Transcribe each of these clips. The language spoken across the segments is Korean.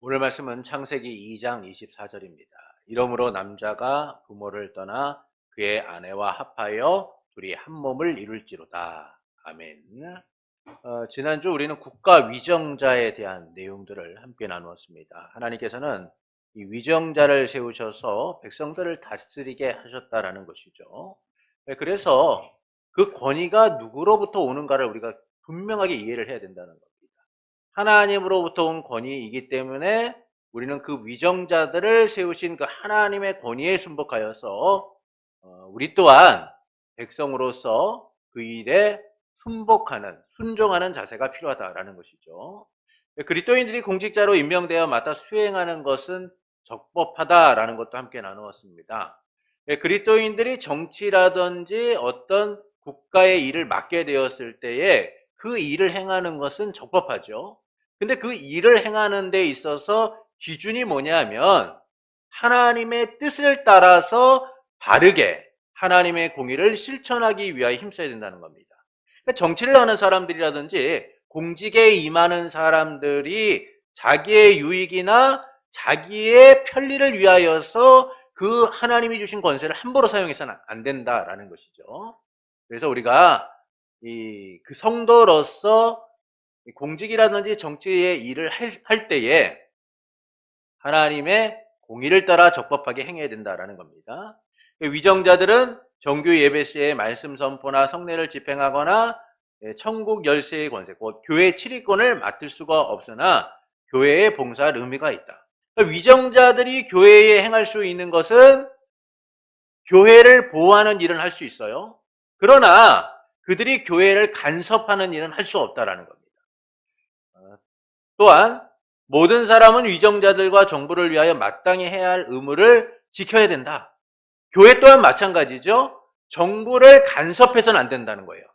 오늘 말씀은 창세기 2장 24절입니다. 이러므로 남자가 부모를 떠나 그의 아내와 합하여 둘이 한 몸을 이룰지로다. 아멘. 지난주 우리는 국가 위정자에 대한 내용들을 함께 나누었습니다. 하나님께서는 이 위정자를 세우셔서 백성들을 다스리게 하셨다라는 것이죠. 그래서 그 권위가 누구로부터 오는가를 우리가 분명하게 이해를 해야 된다는 겁니다. 하나님으로부터 온 권위이기 때문에 우리는 그 위정자들을 세우신 그 하나님의 권위에 순복하여서 우리 또한 백성으로서 그 일에 순복하는, 순종하는 자세가 필요하다라는 것이죠. 그리스도인들이 공직자로 임명되어 맡아 수행하는 것은 적법하다라는 것도 함께 나누었습니다. 그리스도인들이 정치라든지 어떤 국가의 일을 맡게 되었을 때에 그 일을 행하는 것은 적법하죠. 근데 그 일을 행하는 데 있어서 기준이 뭐냐면 하나님의 뜻을 따라서 바르게 하나님의 공의를 실천하기 위하여 힘써야 된다는 겁니다. 그러니까 정치를 하는 사람들이라든지 공직에 임하는 사람들이 자기의 유익이나 자기의 편리를 위하여서 그 하나님이 주신 권세를 함부로 사용해서는 안 된다라는 것이죠. 그래서 우리가 그 성도로서 공직이라든지 정치의 일을 할 때에 하나님의 공의를 따라 적법하게 행해야 된다라는 겁니다. 위정자들은 정규 예배 시에 말씀 선포나 성례를 집행하거나 천국 열쇠의 권세, 곧 교회 7위권을 맡을 수가 없으나 교회에 봉사할 의미가 있다. 위정자들이 교회에 행할 수 있는 것은 교회를 보호하는 일은 할 수 있어요. 그러나 그들이 교회를 간섭하는 일은 할 수 없다라는 겁니다. 또한 모든 사람은 위정자들과 정부를 위하여 마땅히 해야 할 의무를 지켜야 된다. 교회 또한 마찬가지죠. 정부를 간섭해서는 안 된다는 거예요.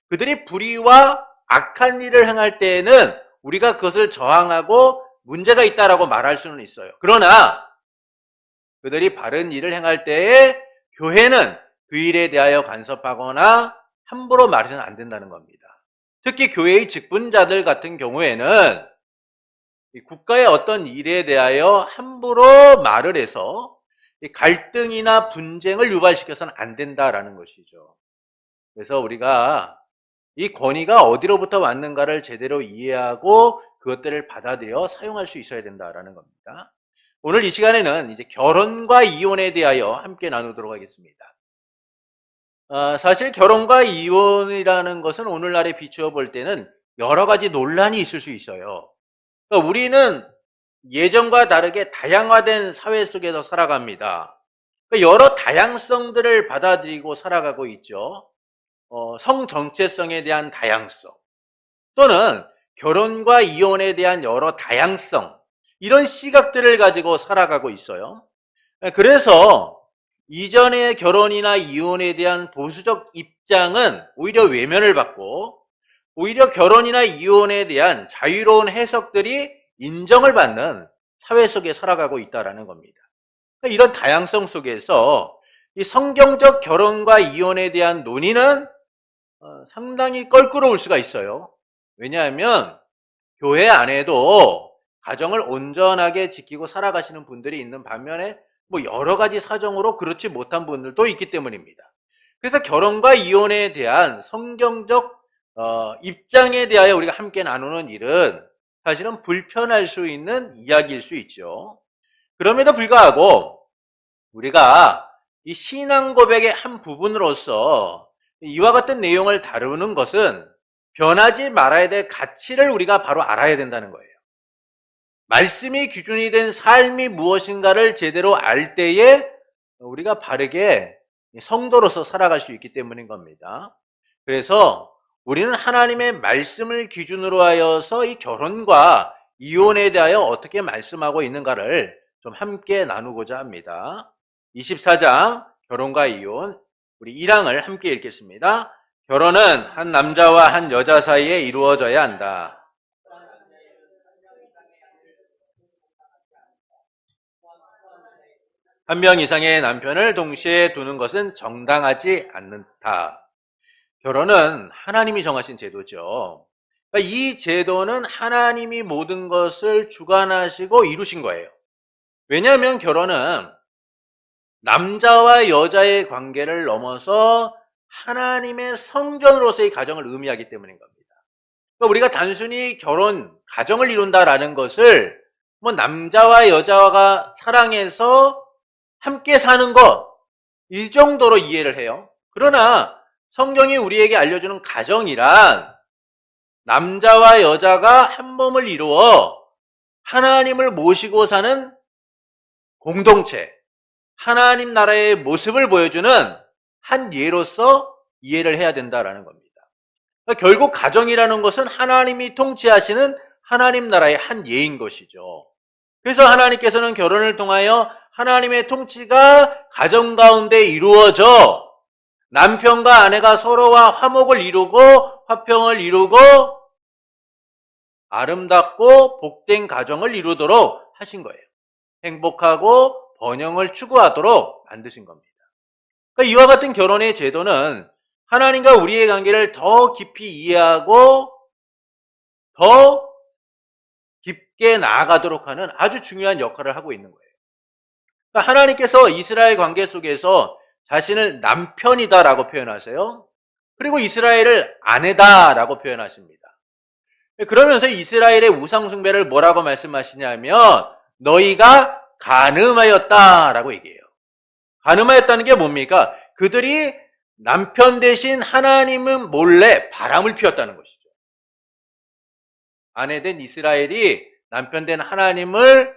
그들이 불의와 악한 일을 행할 때에는 우리가 그것을 저항하고 문제가 있다라고 말할 수는 있어요. 그러나 그들이 바른 일을 행할 때에 교회는 그 일에 대하여 간섭하거나 함부로 말해서는 안 된다는 겁니다. 특히 교회의 직분자들 같은 경우에는 국가의 어떤 일에 대하여 함부로 말을 해서 갈등이나 분쟁을 유발시켜서는 안 된다라는 것이죠. 그래서 우리가 이 권위가 어디로부터 왔는가를 제대로 이해하고 그것들을 받아들여 사용할 수 있어야 된다라는 겁니다. 오늘 이 시간에는 이제 결혼과 이혼에 대하여 함께 나누도록 하겠습니다. 사실 결혼과 이혼이라는 것은 오늘날에 비추어 볼 때는 여러 가지 논란이 있을 수 있어요. 그러니까 우리는 예전과 다르게 다양화된 사회 속에서 살아갑니다. 그러니까 여러 다양성들을 받아들이고 살아가고 있죠. 성 정체성에 대한 다양성, 또는 결혼과 이혼에 대한 여러 다양성, 이런 시각들을 가지고 살아가고 있어요. 그래서 이전의 결혼이나 이혼에 대한 보수적 입장은 오히려 외면을 받고 오히려 결혼이나 이혼에 대한 자유로운 해석들이 인정을 받는 사회 속에 살아가고 있다는 겁니다. 이런 다양성 속에서 이 성경적 결혼과 이혼에 대한 논의는 상당히 껄끄러울 수가 있어요. 왜냐하면 교회 안에도 가정을 온전하게 지키고 살아가시는 분들이 있는 반면에 여러 가지 사정으로 그렇지 못한 분들도 있기 때문입니다. 그래서 결혼과 이혼에 대한 성경적 입장에 대하여 우리가 함께 나누는 일은 사실은 불편할 수 있는 이야기일 수 있죠. 그럼에도 불구하고 우리가 이 신앙 고백의 한 부분으로서 이와 같은 내용을 다루는 것은 변하지 말아야 될 가치를 우리가 바로 알아야 된다는 거예요. 말씀이 기준이 된 삶이 무엇인가를 제대로 알 때에 우리가 바르게 성도로서 살아갈 수 있기 때문인 겁니다. 그래서 우리는 하나님의 말씀을 기준으로 하여서 이 결혼과 이혼에 대하여 어떻게 말씀하고 있는가를 좀 함께 나누고자 합니다. 24장 결혼과 이혼, 우리 1항을 함께 읽겠습니다. 결혼은 한 남자와 한 여자 사이에 이루어져야 한다. 한 명 이상의 남편을 동시에 두는 것은 정당하지 않는다. 결혼은 하나님이 정하신 제도죠. 그러니까 이 제도는 하나님이 모든 것을 주관하시고 이루신 거예요. 왜냐하면 결혼은 남자와 여자의 관계를 넘어서 하나님의 성전으로서의 가정을 의미하기 때문인 겁니다. 그러니까 우리가 단순히 결혼, 가정을 이룬다라는 것을 뭐 남자와 여자가 사랑해서 함께 사는 것, 이 정도로 이해를 해요. 그러나 성경이 우리에게 알려주는 가정이란 남자와 여자가 한 몸을 이루어 하나님을 모시고 사는 공동체, 하나님 나라의 모습을 보여주는 한 예로서 이해를 해야 된다라는 겁니다. 그러니까 결국 가정이라는 것은 하나님이 통치하시는 하나님 나라의 한 예인 것이죠. 그래서 하나님께서는 결혼을 통하여 하나님의 통치가 가정 가운데 이루어져 남편과 아내가 서로와 화목을 이루고 화평을 이루고 아름답고 복된 가정을 이루도록 하신 거예요. 행복하고 번영을 추구하도록 만드신 겁니다. 그러니까 이와 같은 결혼의 제도는 하나님과 우리의 관계를 더 깊이 이해하고 더 깊게 나아가도록 하는 아주 중요한 역할을 하고 있는 거예요. 그러니까 하나님께서 이스라엘 관계 속에서 자신을 남편이다라고 표현하세요. 그리고 이스라엘을 아내다라고 표현하십니다. 그러면서 이스라엘의 우상숭배를 뭐라고 말씀하시냐면 너희가 간음하였다라고 얘기해요. 간음하였다는 게 뭡니까? 그들이 남편 대신 하나님은 몰래 바람을 피웠다는 것이죠. 아내된 이스라엘이 남편 된 하나님을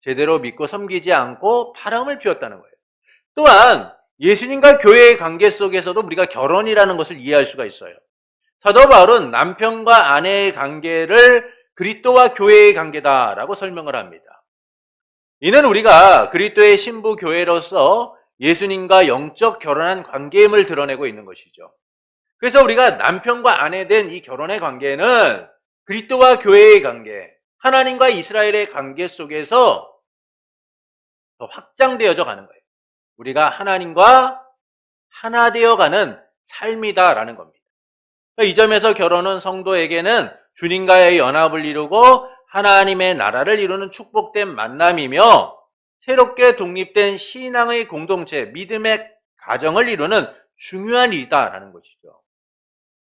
제대로 믿고 섬기지 않고 바람을 피웠다는 거예요. 또한 예수님과 교회의 관계 속에서도 우리가 결혼이라는 것을 이해할 수가 있어요. 사도 바울은 남편과 아내의 관계를 그리스도와 교회의 관계다라고 설명을 합니다. 이는 우리가 그리스도의 신부 교회로서 예수님과 영적 결혼한 관계임을 드러내고 있는 것이죠. 그래서 우리가 남편과 아내 된 이 결혼의 관계는 그리스도와 교회의 관계, 하나님과 이스라엘의 관계 속에서 더 확장되어져 가는 거예요. 우리가 하나님과 하나 되어가는 삶이다라는 겁니다. 이 점에서 결혼은 성도에게는 주님과의 연합을 이루고 하나님의 나라를 이루는 축복된 만남이며 새롭게 독립된 신앙의 공동체, 믿음의 가정을 이루는 중요한 일이다라는 것이죠.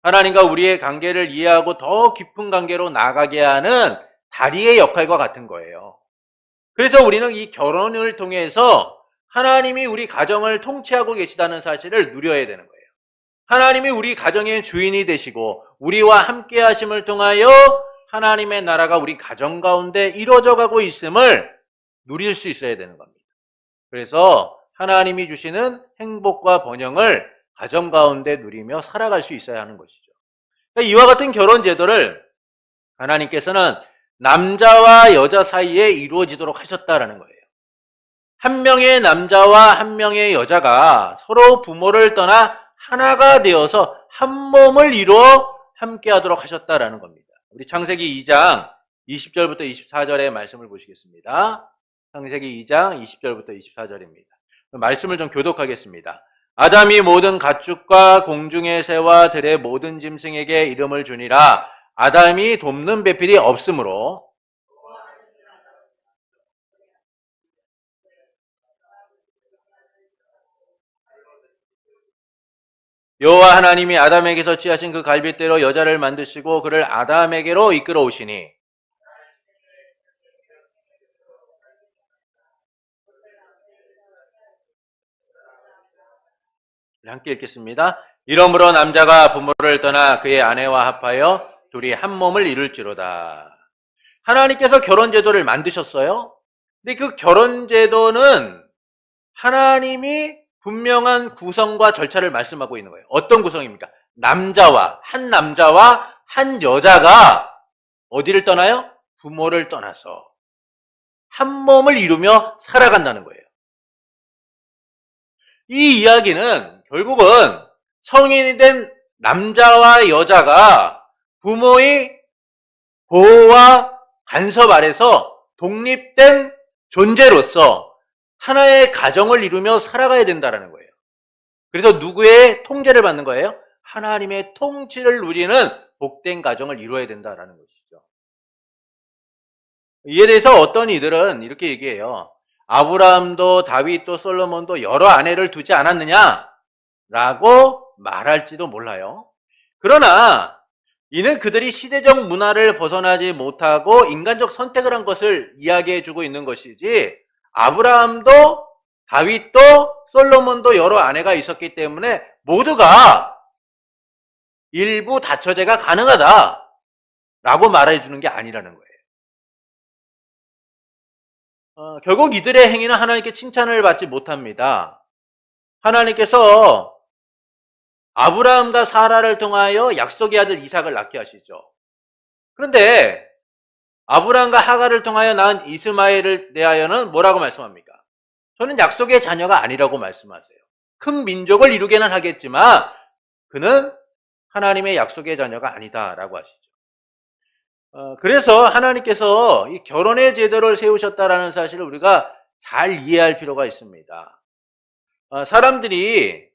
하나님과 우리의 관계를 이해하고 더 깊은 관계로 나아가게 하는 다리의 역할과 같은 거예요. 그래서 우리는 이 결혼을 통해서 하나님이 우리 가정을 통치하고 계시다는 사실을 누려야 되는 거예요. 하나님이 우리 가정의 주인이 되시고 우리와 함께 하심을 통하여 하나님의 나라가 우리 가정 가운데 이루어져 가고 있음을 누릴 수 있어야 되는 겁니다. 그래서 하나님이 주시는 행복과 번영을 가정 가운데 누리며 살아갈 수 있어야 하는 것이죠. 그러니까 이와 같은 결혼 제도를 하나님께서는 남자와 여자 사이에 이루어지도록 하셨다라는 거예요. 한 명의 남자와 한 명의 여자가 서로 부모를 떠나 하나가 되어서 한 몸을 이루어 함께 하도록 하셨다라는 겁니다. 우리 창세기 2장 20절부터 24절의 말씀을 보시겠습니다. 창세기 2장 20절부터 24절입니다. 말씀을 좀 교독하겠습니다. 아담이 모든 가축과 공중의 새와 들의 모든 짐승에게 이름을 주니라. 아담이 돕는 배필이 없으므로 여호와 하나님이 아담에게서 취하신 그 갈빗대로 여자를 만드시고 그를 아담에게로 이끌어 오시니 함께 읽겠습니다. 이러므로 남자가 부모를 떠나 그의 아내와 합하여 둘이 한 몸을 이룰지로다. 하나님께서 결혼제도를 만드셨어요. 근데 그 결혼제도는 하나님이 분명한 구성과 절차를 말씀하고 있는 거예요. 어떤 구성입니까? 한 남자와 한 여자가 어디를 떠나요? 부모를 떠나서 한 몸을 이루며 살아간다는 거예요. 이 이야기는 결국은 성인이 된 남자와 여자가 부모의 보호와 간섭 아래서 독립된 존재로서 하나의 가정을 이루며 살아가야 된다는 거예요. 그래서 누구의 통제를 받는 거예요? 하나님의 통치를 누리는 복된 가정을 이루어야 된다라는 것이죠. 이에 대해서 어떤 이들은 이렇게 얘기해요. 아브라함도 다윗도 솔로몬도 여러 아내를 두지 않았느냐? 라고 말할지도 몰라요. 그러나 이는 그들이 시대적 문화를 벗어나지 못하고 인간적 선택을 한 것을 이야기해주고 있는 것이지, 아브라함도 다윗도 솔로몬도 여러 아내가 있었기 때문에 모두가 일부 다처제가 가능하다라고 말해주는 게 아니라는 거예요. 결국 이들의 행위는 하나님께 칭찬을 받지 못합니다. 하나님께서 아브라함과 사라를 통하여 약속의 아들 이삭을 낳게 하시죠. 그런데 아브라함과 하갈을 통하여 낳은 이스마엘을 대하여는 뭐라고 말씀합니까? 저는 약속의 자녀가 아니라고 말씀하세요. 큰 민족을 이루게는 하겠지만 그는 하나님의 약속의 자녀가 아니다라고 하시죠. 그래서 하나님께서 이 결혼의 제도를 세우셨다라는 사실을 우리가 잘 이해할 필요가 있습니다. 사람들이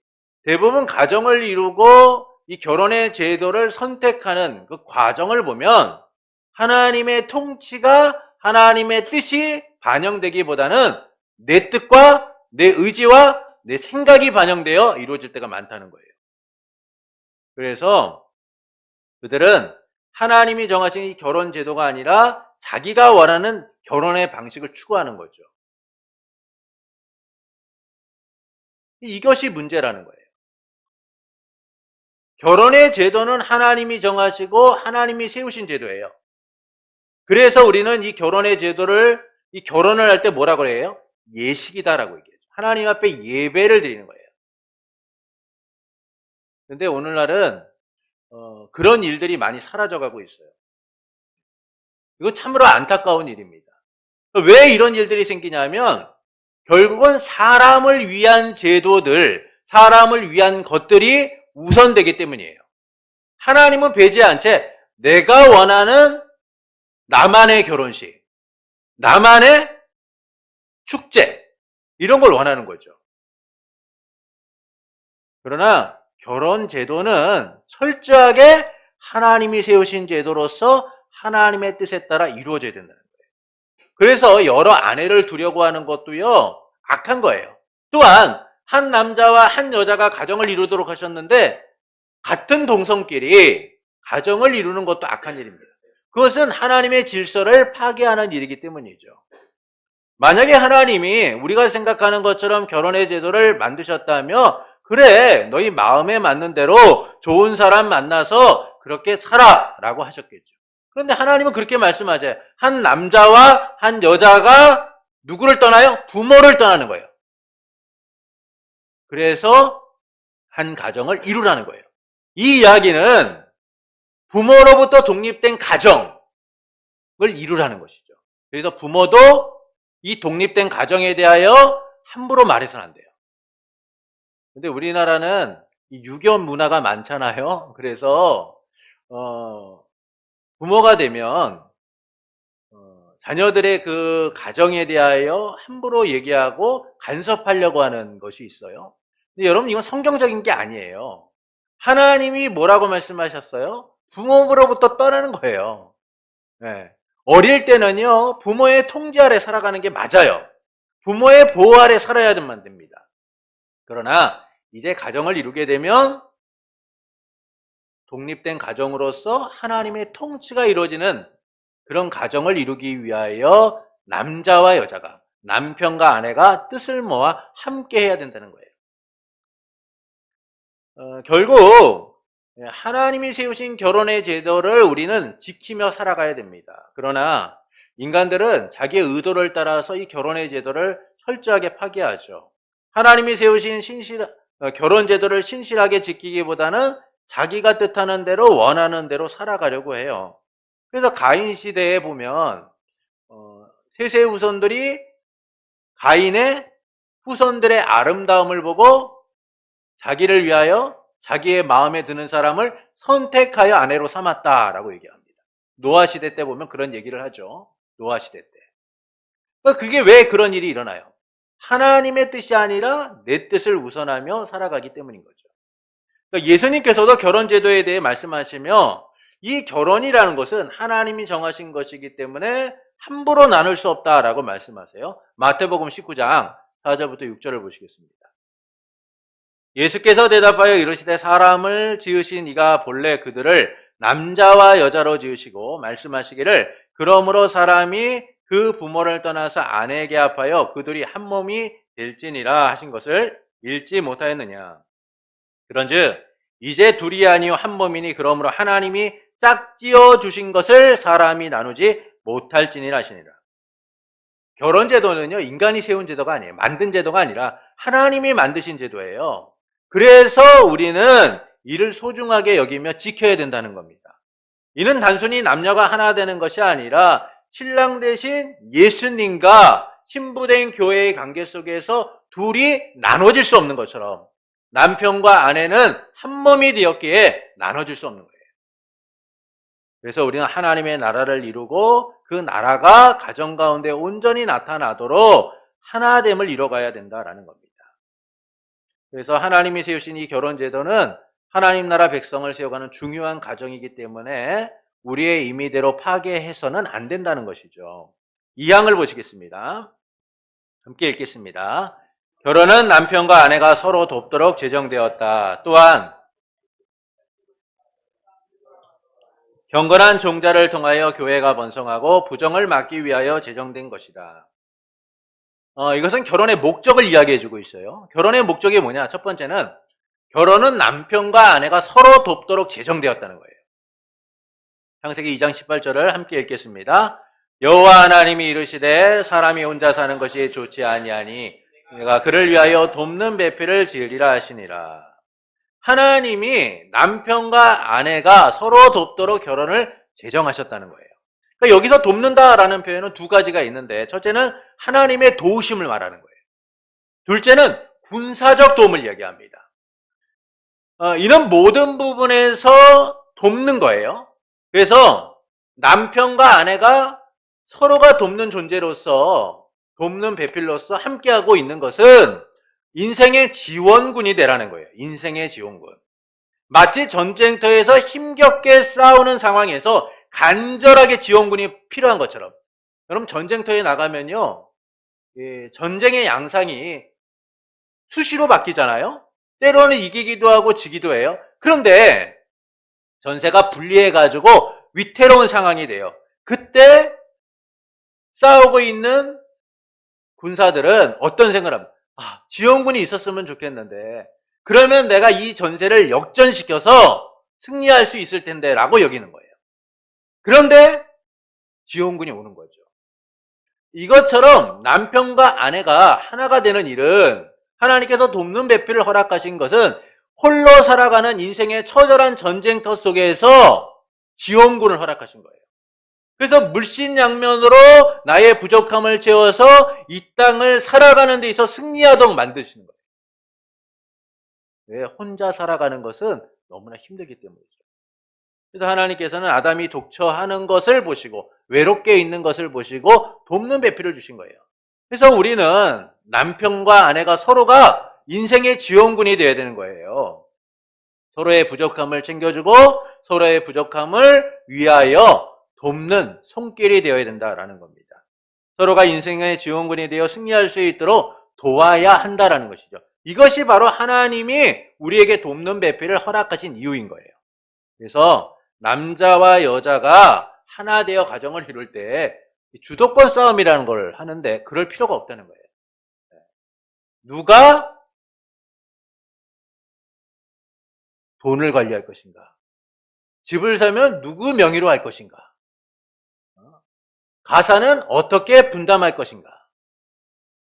대부분 가정을 이루고 이 결혼의 제도를 선택하는 그 과정을 보면 하나님의 통치가, 하나님의 뜻이 반영되기보다는 내 뜻과 내 의지와 내 생각이 반영되어 이루어질 때가 많다는 거예요. 그래서 그들은 하나님이 정하신 이 결혼 제도가 아니라 자기가 원하는 결혼의 방식을 추구하는 거죠. 이것이 문제라는 거예요. 결혼의 제도는 하나님이 정하시고 하나님이 세우신 제도예요. 그래서 우리는 이 결혼의 제도를, 이 결혼을 할 때 뭐라고 해요? 예식이다라고 얘기해요. 하나님 앞에 예배를 드리는 거예요. 그런데 오늘날은 그런 일들이 많이 사라져가고 있어요. 이거 참으로 안타까운 일입니다. 왜 이런 일들이 생기냐면 결국은 사람을 위한 제도들, 사람을 위한 것들이 우선되기 때문이에요. 하나님은 배제한 채 내가 원하는 나만의 결혼식, 나만의 축제, 이런 걸 원하는 거죠. 그러나 결혼 제도는 철저하게 하나님이 세우신 제도로서 하나님의 뜻에 따라 이루어져야 된다는 거예요. 그래서 여러 아내를 두려고 하는 것도요, 악한 거예요. 또한 한 남자와 한 여자가 가정을 이루도록 하셨는데 같은 동성끼리 가정을 이루는 것도 악한 일입니다. 그것은 하나님의 질서를 파괴하는 일이기 때문이죠. 만약에 하나님이 우리가 생각하는 것처럼 결혼의 제도를 만드셨다면 그래, 너희 마음에 맞는 대로 좋은 사람 만나서 그렇게 살아라고 하셨겠죠. 그런데 하나님은 그렇게 말씀하죠. 한 남자와 한 여자가 누구를 떠나요? 부모를 떠나는 거예요. 그래서 한 가정을 이루라는 거예요. 이 이야기는 부모로부터 독립된 가정을 이루라는 것이죠. 그래서 부모도 이 독립된 가정에 대하여 함부로 말해서는 안 돼요. 근데 우리나라는 이 유교 문화가 많잖아요. 그래서 부모가 되면 자녀들의 그 가정에 대하여 함부로 얘기하고 간섭하려고 하는 것이 있어요. 근데 여러분, 이건 성경적인 게 아니에요. 하나님이 뭐라고 말씀하셨어요? 부모로부터 떠나는 거예요. 네. 어릴 때는요, 부모의 통제 아래 살아가는 게 맞아요. 부모의 보호 아래 살아야만 됩니다. 그러나 이제 가정을 이루게 되면 독립된 가정으로서 하나님의 통치가 이루어지는 그런 가정을 이루기 위하여 남자와 여자가, 남편과 아내가 뜻을 모아 함께 해야 된다는 거예요. 결국 하나님이 세우신 결혼의 제도를 우리는 지키며 살아가야 됩니다. 그러나 인간들은 자기의 의도를 따라서 이 결혼의 제도를 철저하게 파괴하죠. 하나님이 세우신 결혼 제도를 신실하게 지키기보다는 자기가 뜻하는 대로 원하는 대로 살아가려고 해요. 그래서 가인 시대에 보면 셋의 후손들이 가인의 후손들의 아름다움을 보고 자기를 위하여 자기의 마음에 드는 사람을 선택하여 아내로 삼았다라고 얘기합니다. 노아 시대 때 보면 그런 얘기를 하죠. 노아 시대 때. 그게 왜 그런 일이 일어나요? 하나님의 뜻이 아니라 내 뜻을 우선하며 살아가기 때문인 거죠. 그러니까 예수님께서도 결혼 제도에 대해 말씀하시며 이 결혼이라는 것은 하나님이 정하신 것이기 때문에 함부로 나눌 수 없다라고 말씀하세요. 마태복음 19장 4절부터 6절을 보시겠습니다. 예수께서 대답하여 이르시되 사람을 지으신 이가 본래 그들을 남자와 여자로 지으시고 말씀하시기를 그러므로 사람이 그 부모를 떠나서 아내에게 합하여 그들이 한 몸이 될지니라 하신 것을 읽지 못하였느냐. 그런즉 이제 둘이 아니요 한 몸이니 그러므로 하나님이 짝지어 주신 것을 사람이 나누지 못할지니라 하시니라. 결혼 제도는요 인간이 세운 제도가 아니에요. 만든 제도가 아니라 하나님이 만드신 제도예요. 그래서 우리는 이를 소중하게 여기며 지켜야 된다는 겁니다. 이는 단순히 남녀가 하나 되는 것이 아니라 신랑 대신 예수님과 신부된 교회의 관계 속에서 둘이 나눠질 수 없는 것처럼 남편과 아내는 한 몸이 되었기에 나눠질 수 없는 거예요. 그래서 우리는 하나님의 나라를 이루고 그 나라가 가정 가운데 온전히 나타나도록 하나됨을 이뤄가야 된다라는 겁니다. 그래서 하나님이 세우신 이 결혼제도는 하나님 나라 백성을 세워가는 중요한 과정이기 때문에 우리의 임의대로 파괴해서는 안 된다는 것이죠. 2항을 보시겠습니다. 함께 읽겠습니다. 결혼은 남편과 아내가 서로 돕도록 제정되었다. 또한 경건한 종자를 통하여 교회가 번성하고 부정을 막기 위하여 제정된 것이다. 이것은 결혼의 목적을 이야기해주고 있어요. 결혼의 목적이 뭐냐? 첫 번째는 결혼은 남편과 아내가 서로 돕도록 제정되었다는 거예요. 창세기 2장 18절을 함께 읽겠습니다. 여호와 하나님이 이르시되 사람이 혼자 사는 것이 좋지 아니하니 내가 그를 위하여 돕는 배필을 지으리라 하시니라. 하나님이 남편과 아내가 서로 돕도록 결혼을 제정하셨다는 거예요. 그러니까 여기서 돕는다라는 표현은 두 가지가 있는데 첫째는 하나님의 도우심을 말하는 거예요. 둘째는 군사적 도움을 이야기합니다. 이는 모든 부분에서 돕는 거예요. 그래서 남편과 아내가 서로가 돕는 존재로서 돕는 배필로서 함께하고 있는 것은 인생의 지원군이 되라는 거예요. 인생의 지원군. 마치 전쟁터에서 힘겹게 싸우는 상황에서 간절하게 지원군이 필요한 것처럼. 여러분 전쟁터에 나가면요. 전쟁의 양상이 수시로 바뀌잖아요. 때로는 이기기도 하고 지기도 해요. 그런데 전세가 분리해가지고 위태로운 상황이 돼요. 그때 싸우고 있는 군사들은 어떤 생각을 합니까? 지원군이 있었으면 좋겠는데 그러면 내가 이 전세를 역전시켜서 승리할 수 있을 텐데 라고 여기는 거예요. 그런데 지원군이 오는 거죠. 이것처럼 남편과 아내가 하나가 되는 일은 하나님께서 돕는 배필을 허락하신 것은 홀로 살아가는 인생의 처절한 전쟁터 속에서 지원군을 허락하신 거예요. 그래서 물신양면으로 나의 부족함을 채워서 이 땅을 살아가는 데 있어 승리하도록 만드시는 거예요. 왜? 혼자 살아가는 것은 너무나 힘들기 때문이죠. 그래서 하나님께서는 아담이 독처하는 것을 보시고 외롭게 있는 것을 보시고 돕는 배필을 주신 거예요. 그래서 우리는 남편과 아내가 서로가 인생의 지원군이 되어야 되는 거예요. 서로의 부족함을 챙겨주고 서로의 부족함을 위하여 돕는 손길이 되어야 된다라는 겁니다. 서로가 인생의 지원군이 되어 승리할 수 있도록 도와야 한다라는 것이죠. 이것이 바로 하나님이 우리에게 돕는 배필을 허락하신 이유인 거예요. 그래서 남자와 여자가 하나 되어 가정을 이룰 때 주도권 싸움이라는 걸 하는데 그럴 필요가 없다는 거예요. 누가 돈을 관리할 것인가? 집을 사면 누구 명의로 할 것인가? 가사는 어떻게 분담할 것인가?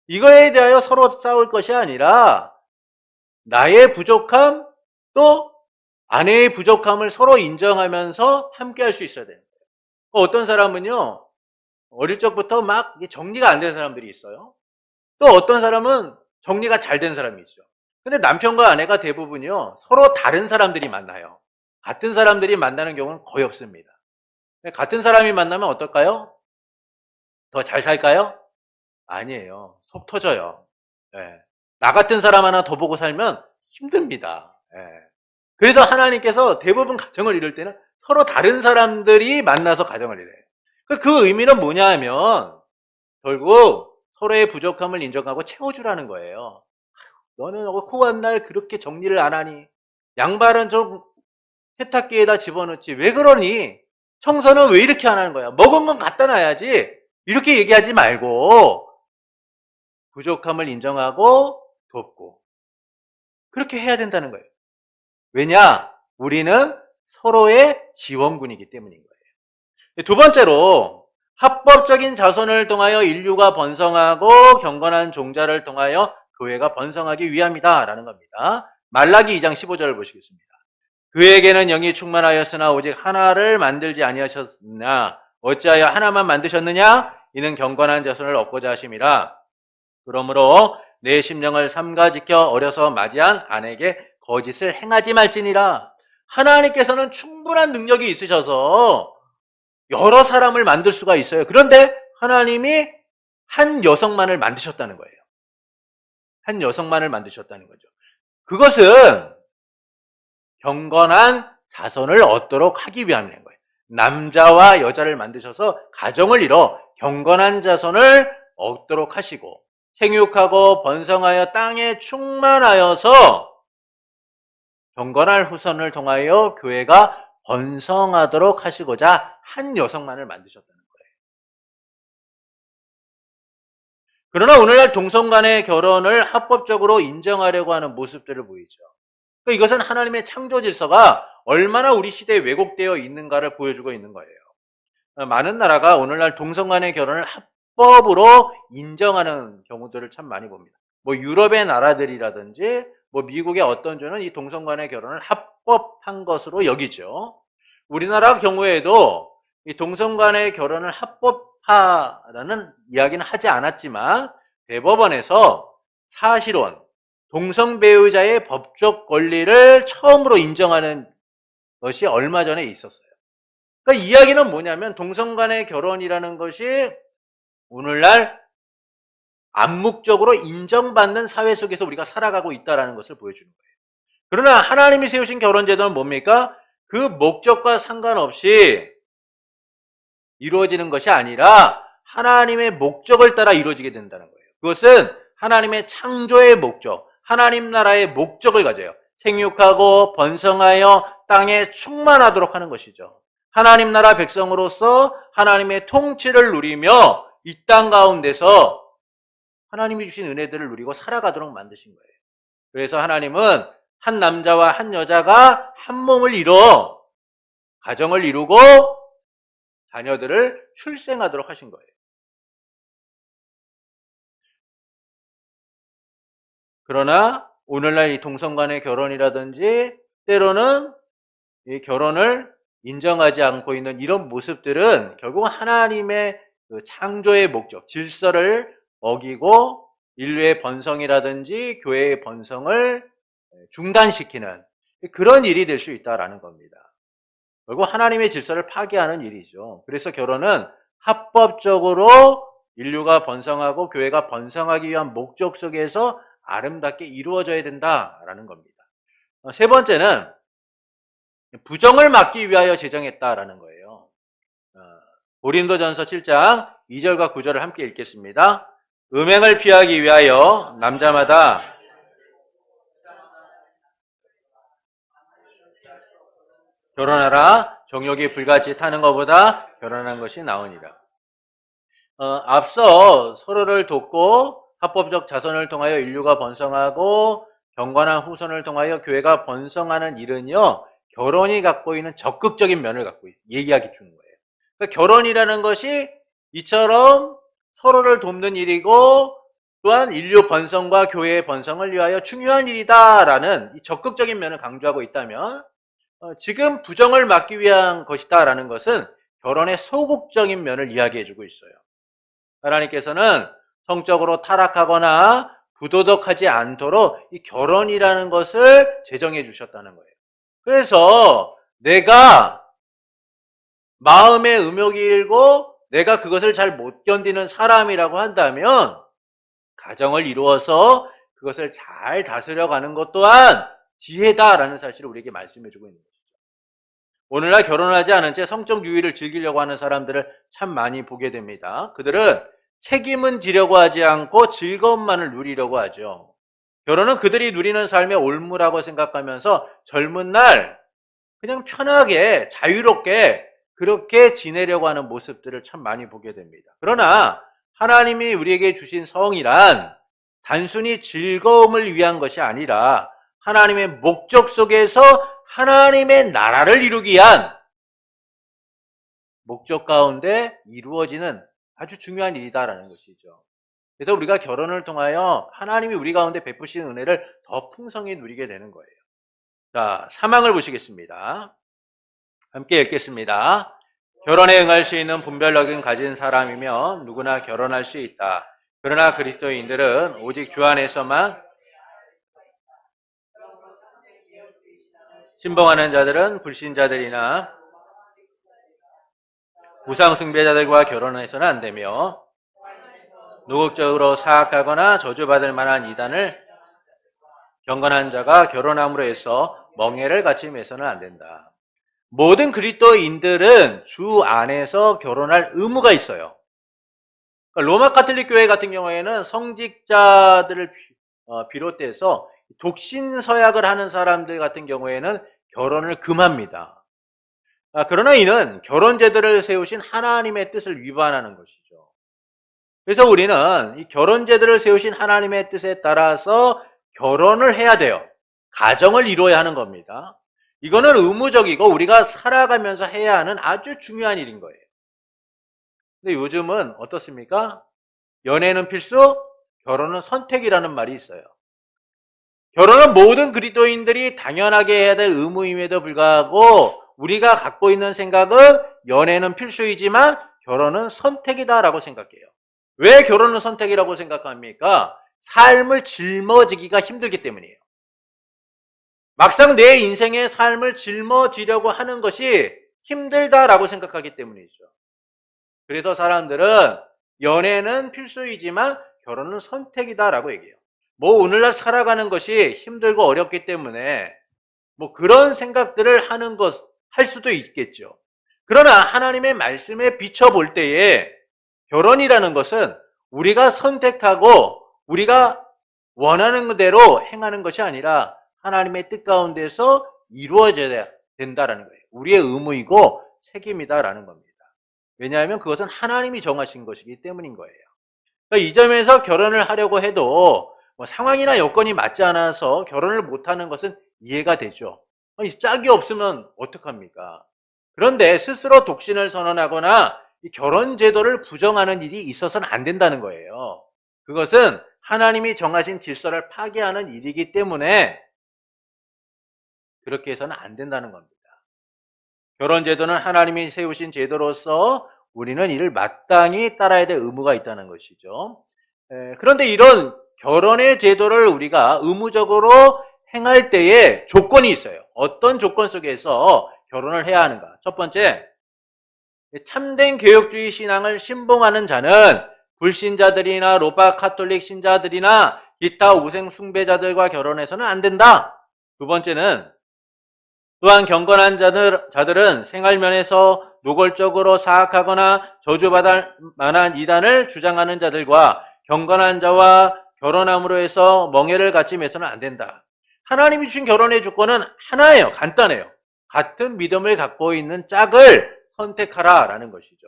이거에 대하여 서로 싸울 것이 아니라 나의 부족함 또 아내의 부족함을 서로 인정하면서 함께 할 수 있어야 돼요. 어떤 사람은요, 어릴 적부터 막 정리가 안 된 사람들이 있어요. 또 어떤 사람은 정리가 잘 된 사람이 있죠. 근데 남편과 아내가 대부분요, 서로 다른 사람들이 만나요. 같은 사람들이 만나는 경우는 거의 없습니다. 같은 사람이 만나면 어떨까요? 더 잘 살까요? 아니에요. 속 터져요. 네. 나 같은 사람 하나 더 보고 살면 힘듭니다. 네. 그래서 하나님께서 대부분 가정을 이룰 때는 서로 다른 사람들이 만나서 가정을 이뤄요. 그 의미는 뭐냐 하면 결국 서로의 부족함을 인정하고 채워주라는 거예요. 너는 코한 날 그렇게 정리를 안 하니? 양말은 좀 세탁기에다 집어넣지. 왜 그러니? 청소는 왜 이렇게 안 하는 거야? 먹은 건 갖다 놔야지. 이렇게 얘기하지 말고 부족함을 인정하고 돕고 그렇게 해야 된다는 거예요. 왜냐? 우리는 서로의 지원군이기 때문인 거예요. 두 번째로 합법적인 자손을 통하여 인류가 번성하고 경건한 종자를 통하여 교회가 번성하기 위함이다 라는 겁니다. 말라기 2장 15절을 보시겠습니다. 그에게는 영이 충만하였으나 오직 하나를 만들지 아니하셨느냐? 어찌하여 하나만 만드셨느냐? 이는 경건한 자손을 얻고자 하심이라. 그러므로 내 심령을 삼가 지켜 어려서 맞이한 아내에게 거짓을 행하지 말지니라. 하나님께서는 충분한 능력이 있으셔서 여러 사람을 만들 수가 있어요. 그런데 하나님이 한 여성만을 만드셨다는 거예요. 한 여성만을 만드셨다는 거죠. 그것은 경건한 자손을 얻도록 하기 위함인 거예요. 남자와 여자를 만드셔서 가정을 이뤄 경건한 자손을 얻도록 하시고 생육하고 번성하여 땅에 충만하여서 경건한 후손을 통하여 교회가 번성하도록 하시고자 한 여성만을 만드셨다는 거예요. 그러나 오늘날 동성 간의 결혼을 합법적으로 인정하려고 하는 모습들을 보이죠. 이것은 하나님의 창조 질서가 얼마나 우리 시대에 왜곡되어 있는가를 보여주고 있는 거예요. 많은 나라가 오늘날 동성 간의 결혼을 합법으로 인정하는 경우들을 참 많이 봅니다. 유럽의 나라들이라든지 미국의 어떤 주는 이 동성 간의 결혼을 합법한 것으로 여기죠. 우리나라 경우에도 이 동성 간의 결혼을 합법화라는 이야기는 하지 않았지만 대법원에서 사실혼, 동성 배우자의 법적 권리를 처음으로 인정하는 것이 얼마 전에 있었어요. 그러니까 이야기는 뭐냐면 동성 간의 결혼이라는 것이 오늘날 암묵적으로 인정받는 사회 속에서 우리가 살아가고 있다는 것을 보여주는 거예요. 그러나 하나님이 세우신 결혼제도는 뭡니까? 그 목적과 상관없이 이루어지는 것이 아니라 하나님의 목적을 따라 이루어지게 된다는 거예요. 그것은 하나님의 창조의 목적, 하나님 나라의 목적을 가져요. 생육하고 번성하여 땅에 충만하도록 하는 것이죠. 하나님 나라 백성으로서 하나님의 통치를 누리며 이 땅 가운데서 하나님이 주신 은혜들을 누리고 살아가도록 만드신 거예요. 그래서 하나님은 한 남자와 한 여자가 한 몸을 이뤄 가정을 이루고 자녀들을 출생하도록 하신 거예요. 그러나 오늘날 이 동성 간의 결혼이라든지 때로는 이 결혼을 인정하지 않고 있는 이런 모습들은 결국 하나님의 그 창조의 목적, 질서를 어기고 인류의 번성이라든지 교회의 번성을 중단시키는 그런 일이 될 수 있다라는 겁니다. 결국 하나님의 질서를 파괴하는 일이죠. 그래서 결혼은 합법적으로 인류가 번성하고 교회가 번성하기 위한 목적 속에서 아름답게 이루어져야 된다라는 겁니다. 세 번째는 부정을 막기 위하여 제정했다라는 거예요. 고린도전서 7장 2절과 9절을 함께 읽겠습니다. 음행을 피하기 위하여 남자마다 결혼하라. 정욕이 불같이 타는 것보다 결혼한 것이 나으니라. 앞서 서로를 돕고 합법적 자손을 통하여 인류가 번성하고 경건한 후손을 통하여 교회가 번성하는 일은요, 결혼이 갖고 있는 적극적인 면을 갖고 얘기하기 주는 거예요. 그러니까 결혼이라는 것이 이처럼 서로를 돕는 일이고 또한 인류 번성과 교회의 번성을 위하여 중요한 일이다라는 이 적극적인 면을 강조하고 있다면 지금 부정을 막기 위한 것이다라는 것은 결혼의 소극적인 면을 이야기해주고 있어요. 하나님께서는 성적으로 타락하거나 부도덕하지 않도록 이 결혼이라는 것을 제정해 주셨다는 거예요. 그래서 내가 마음의 음욕이 일고 내가 그것을 잘 못 견디는 사람이라고 한다면 가정을 이루어서 그것을 잘 다스려가는 것 또한 지혜다라는 사실을 우리에게 말씀해 주고 있는 것이죠. 오늘날 결혼하지 않은 채 성적 유의를 즐기려고 하는 사람들을 참 많이 보게 됩니다. 그들은 책임은 지려고 하지 않고 즐거움만을 누리려고 하죠. 결혼은 그들이 누리는 삶의 올무라고 생각하면서 젊은 날 그냥 편하게 자유롭게 그렇게 지내려고 하는 모습들을 참 많이 보게 됩니다. 그러나 하나님이 우리에게 주신 성이란 단순히 즐거움을 위한 것이 아니라 하나님의 목적 속에서 하나님의 나라를 이루기 위한 목적 가운데 이루어지는 아주 중요한 일이다라는 것이죠. 그래서 우리가 결혼을 통하여 하나님이 우리 가운데 베푸시는 은혜를 더 풍성히 누리게 되는 거예요. 자, 3항을 보시겠습니다. 함께 읽겠습니다. 결혼에 응할 수 있는 분별력은 가진 사람이면 누구나 결혼할 수 있다. 그러나 그리스도인들은 오직 주 안에서만 신봉하는 자들은 불신자들이나 우상숭배자들과 결혼해서는 안 되며 노극적으로 사악하거나 저주받을 만한 이단을 경건한 자가 결혼함으로 해서 멍해를 같이 매서는 안 된다. 모든 그리스도인들은 주 안에서 결혼할 의무가 있어요. 그러니까 로마 카톨릭 교회 같은 경우에는 성직자들을 비롯해서 독신 서약을 하는 사람들 같은 경우에는 결혼을 금합니다. 그러나 이는 결혼 제도를 세우신 하나님의 뜻을 위반하는 것이죠. 그래서 우리는 이 결혼 제도를 세우신 하나님의 뜻에 따라서 결혼을 해야 돼요. 가정을 이루어야 하는 겁니다. 이거는 의무적이고 우리가 살아가면서 해야 하는 아주 중요한 일인 거예요. 근데 요즘은 어떻습니까? 연애는 필수, 결혼은 선택이라는 말이 있어요. 결혼은 모든 그리스도인들이 당연하게 해야 될 의무임에도 불구하고 우리가 갖고 있는 생각은 연애는 필수이지만 결혼은 선택이다라고 생각해요. 왜 결혼은 선택이라고 생각합니까? 삶을 짊어지기가 힘들기 때문이에요. 막상 내 인생의 삶을 짊어지려고 하는 것이 힘들다라고 생각하기 때문이죠. 그래서 사람들은 연애는 필수이지만 결혼은 선택이다라고 얘기해요. 뭐 오늘날 살아가는 것이 힘들고 어렵기 때문에 뭐 그런 생각들을 하는 것, 할 수도 있겠죠. 그러나 하나님의 말씀에 비춰볼 때에 결혼이라는 것은 우리가 선택하고 우리가 원하는 대로 행하는 것이 아니라 하나님의 뜻 가운데서 이루어져야 된다라는 거예요. 우리의 의무이고 책임이다라는 겁니다. 왜냐하면 그것은 하나님이 정하신 것이기 때문인 거예요. 그러니까 이 점에서 결혼을 하려고 해도 뭐 상황이나 여건이 맞지 않아서 결혼을 못하는 것은 이해가 되죠. 아니, 짝이 없으면 어떡합니까? 그런데 스스로 독신을 선언하거나 이 결혼 제도를 부정하는 일이 있어서는 안 된다는 거예요. 그것은 하나님이 정하신 질서를 파괴하는 일이기 때문에 그렇게 해서는 안 된다는 겁니다. 결혼 제도는 하나님이 세우신 제도로서 우리는 이를 마땅히 따라야 될 의무가 있다는 것이죠. 그런데 이런 결혼의 제도를 우리가 의무적으로 행할 때에 조건이 있어요. 어떤 조건 속에서 결혼을 해야 하는가? 첫 번째, 참된 개혁주의 신앙을 신봉하는 자는 불신자들이나 로마 카톨릭 신자들이나 기타 우상 숭배자들과 결혼해서는 안 된다. 두 번째는 또한 경건한 자들은 생활면에서 노골적으로 사악하거나 저주받을 만한 이단을 주장하는 자들과 경건한 자와 결혼함으로 해서 멍해를 같이 매서는 안 된다. 하나님이 주신 결혼의 조건은 하나예요. 간단해요. 같은 믿음을 갖고 있는 짝을 선택하라라는 것이죠.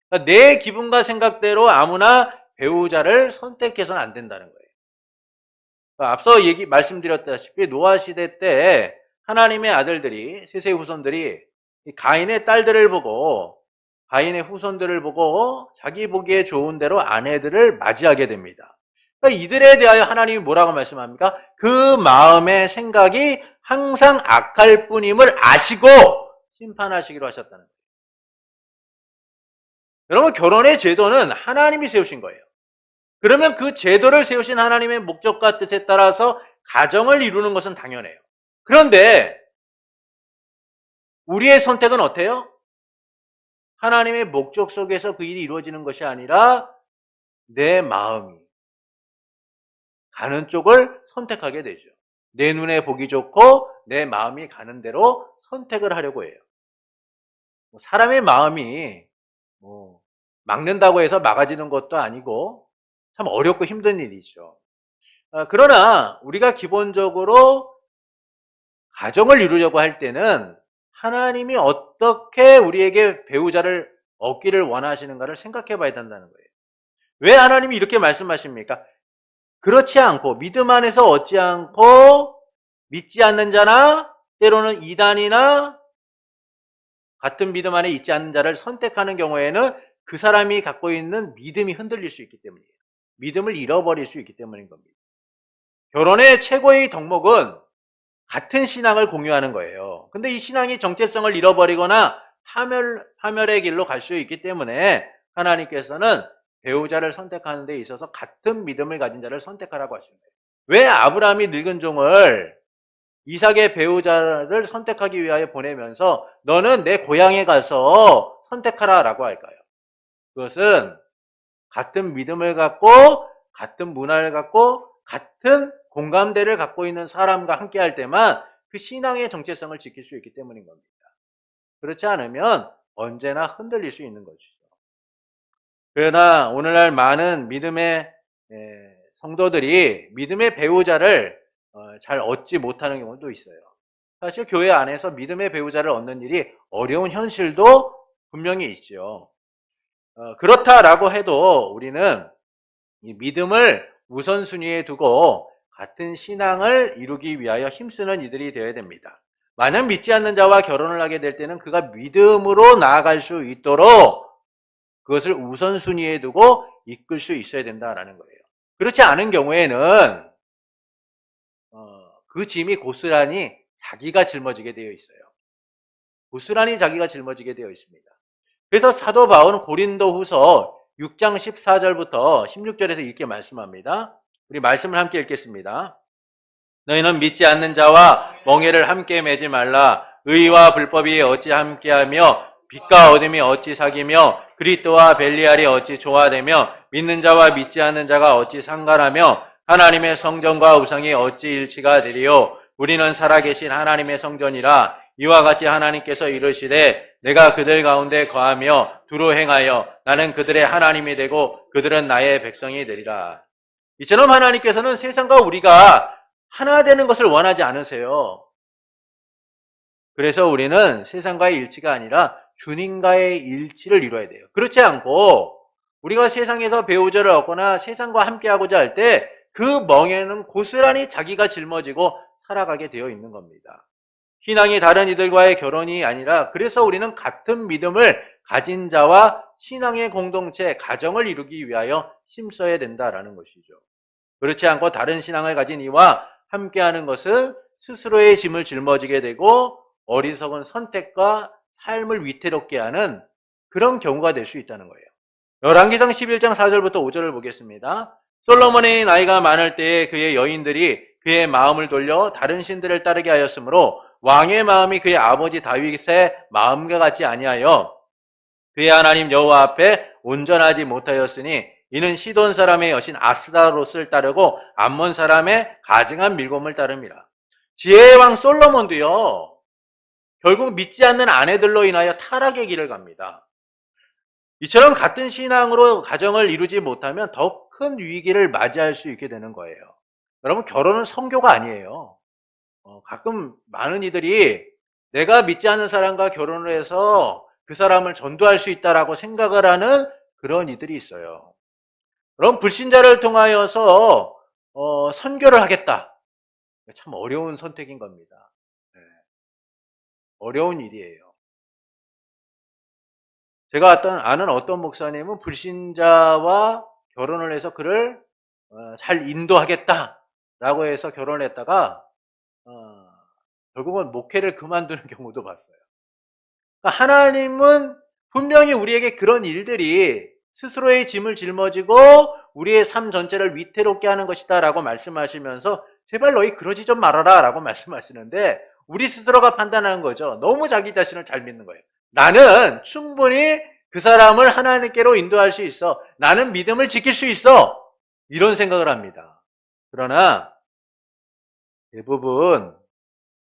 그러니까 내 기분과 생각대로 아무나 배우자를 선택해서는 안 된다는 거예요. 그러니까 앞서 말씀드렸다시피 노아 시대 때 하나님의 아들들이, 셋의 후손들이 가인의 딸들을 보고, 가인의 후손들을 보고 자기 보기에 좋은 대로 아내들을 맞이하게 됩니다. 그러니까 이들에 대하여 하나님이 뭐라고 말씀합니까? 그 마음의 생각이 항상 악할 뿐임을 아시고 심판하시기로 하셨다는 거예요. 여러분, 결혼의 제도는 하나님이 세우신 거예요. 그러면 그 제도를 세우신 하나님의 목적과 뜻에 따라서 가정을 이루는 것은 당연해요. 그런데 우리의 선택은 어때요? 하나님의 목적 속에서 그 일이 이루어지는 것이 아니라 내 마음이 가는 쪽을 선택하게 되죠. 내 눈에 보기 좋고 내 마음이 가는 대로 선택을 하려고 해요. 사람의 마음이 뭐 막는다고 해서 막아지는 것도 아니고 참 어렵고 힘든 일이죠. 그러나 우리가 기본적으로 가정을 이루려고 할 때는 하나님이 어떻게 우리에게 배우자를 얻기를 원하시는가를 생각해 봐야 된다는 거예요. 왜 하나님이 이렇게 말씀하십니까? 그렇지 않고 믿음 안에서 얻지 않고 믿지 않는 자나 때로는 이단이나 같은 믿음 안에 있지 않는 자를 선택하는 경우에는 그 사람이 갖고 있는 믿음이 흔들릴 수 있기 때문이에요. 믿음을 잃어버릴 수 있기 때문인 겁니다. 결혼의 최고의 덕목은 같은 신앙을 공유하는 거예요. 근데 이 신앙이 정체성을 잃어버리거나 파멸의 길로 갈 수 있기 때문에 하나님께서는 배우자를 선택하는 데 있어서 같은 믿음을 가진 자를 선택하라고 하시는 거예요. 왜 아브라함이 늙은 종을 이삭의 배우자를 선택하기 위하여 보내면서 너는 내 고향에 가서 선택하라 라고 할까요? 그것은 같은 믿음을 갖고 같은 문화를 갖고 같은 공감대를 갖고 있는 사람과 함께 할 때만 그 신앙의 정체성을 지킬 수 있기 때문인 겁니다. 그렇지 않으면 언제나 흔들릴 수 있는 것이죠. 그러나 오늘날 많은 믿음의 성도들이 믿음의 배우자를 잘 얻지 못하는 경우도 있어요. 사실 교회 안에서 믿음의 배우자를 얻는 일이 어려운 현실도 분명히 있죠. 그렇다라고 해도 우리는 이 믿음을 우선순위에 두고 같은 신앙을 이루기 위하여 힘쓰는 이들이 되어야 됩니다. 만약 믿지 않는 자와 결혼을 하게 될 때는 그가 믿음으로 나아갈 수 있도록 그것을 우선순위에 두고 이끌 수 있어야 된다라는 거예요. 그렇지 않은 경우에는 그 짐이 고스란히 자기가 짊어지게 되어 있어요. 고스란히 자기가 짊어지게 되어 있습니다. 그래서 사도 바울은 고린도후서 6장 14절부터 16절에서 이렇게 말씀합니다. 우리 말씀을 함께 읽겠습니다. 너희는 믿지 않는 자와 멍에를 함께 매지 말라. 의와 불법이 어찌 함께하며 빛과 어둠이 어찌 사귀며 그리스도와 벨리알이 어찌 조화되며 믿는 자와 믿지 않는 자가 어찌 상관하며 하나님의 성전과 우상이 어찌 일치가 되리요. 우리는 살아계신 하나님의 성전이라. 이와 같이 하나님께서 이르시되 내가 그들 가운데 거하며 두루 행하여 나는 그들의 하나님이 되고 그들은 나의 백성이 되리라. 이처럼 하나님께서는 세상과 우리가 하나 되는 것을 원하지 않으세요. 그래서 우리는 세상과의 일치가 아니라 주님과의 일치를 이루어야 돼요. 그렇지 않고 우리가 세상에서 배우자를 얻거나 세상과 함께하고자 할 때 그 멍에는 고스란히 자기가 짊어지고 살아가게 되어 있는 겁니다. 신앙이 다른 이들과의 결혼이 아니라 그래서 우리는 같은 믿음을 가진 자와 신앙의 공동체, 가정을 이루기 위하여 힘써야 된다라는 것이죠. 그렇지 않고 다른 신앙을 가진 이와 함께하는 것은 스스로의 짐을 짊어지게 되고 어리석은 선택과 삶을 위태롭게 하는 그런 경우가 될 수 있다는 거예요. 열왕기상 11장 4절부터 5절을 보겠습니다. 솔로몬의 나이가 많을 때에 그의 여인들이 그의 마음을 돌려 다른 신들을 따르게 하였으므로 왕의 마음이 그의 아버지 다윗의 마음과 같지 아니하여 그의 하나님 여호와 앞에 온전하지 못하였으니 이는 시돈 사람의 여신 아스다롯을 따르고 암몬 사람의 가증한 밀곰을 따릅니다. 지혜의 왕 솔로몬도요, 결국 믿지 않는 아내들로 인하여 타락의 길을 갑니다. 이처럼 같은 신앙으로 가정을 이루지 못하면 더 큰 위기를 맞이할 수 있게 되는 거예요. 여러분, 결혼은 성교가 아니에요. 가끔 많은 이들이 내가 믿지 않는 사람과 결혼을 해서 그 사람을 전도할 수 있다라고 생각을 하는 그런 이들이 있어요. 그럼 불신자를 통하여서 선교를 하겠다. 참 어려운 선택인 겁니다. 네. 어려운 일이에요. 제가 아는 어떤 목사님은 불신자와 결혼을 해서 그를 잘 인도하겠다라고 해서 결혼을 했다가 결국은 목회를 그만두는 경우도 봤어요. 그러니까 하나님은 분명히 우리에게 그런 일들이 스스로의 짐을 짊어지고 우리의 삶 전체를 위태롭게 하는 것이다 라고 말씀하시면서 제발 너희 그러지 좀 말아라 라고 말씀하시는데 우리 스스로가 판단하는 거죠. 너무 자기 자신을 잘 믿는 거예요. 나는 충분히 그 사람을 하나님께로 인도할 수 있어. 나는 믿음을 지킬 수 있어. 이런 생각을 합니다. 그러나 대부분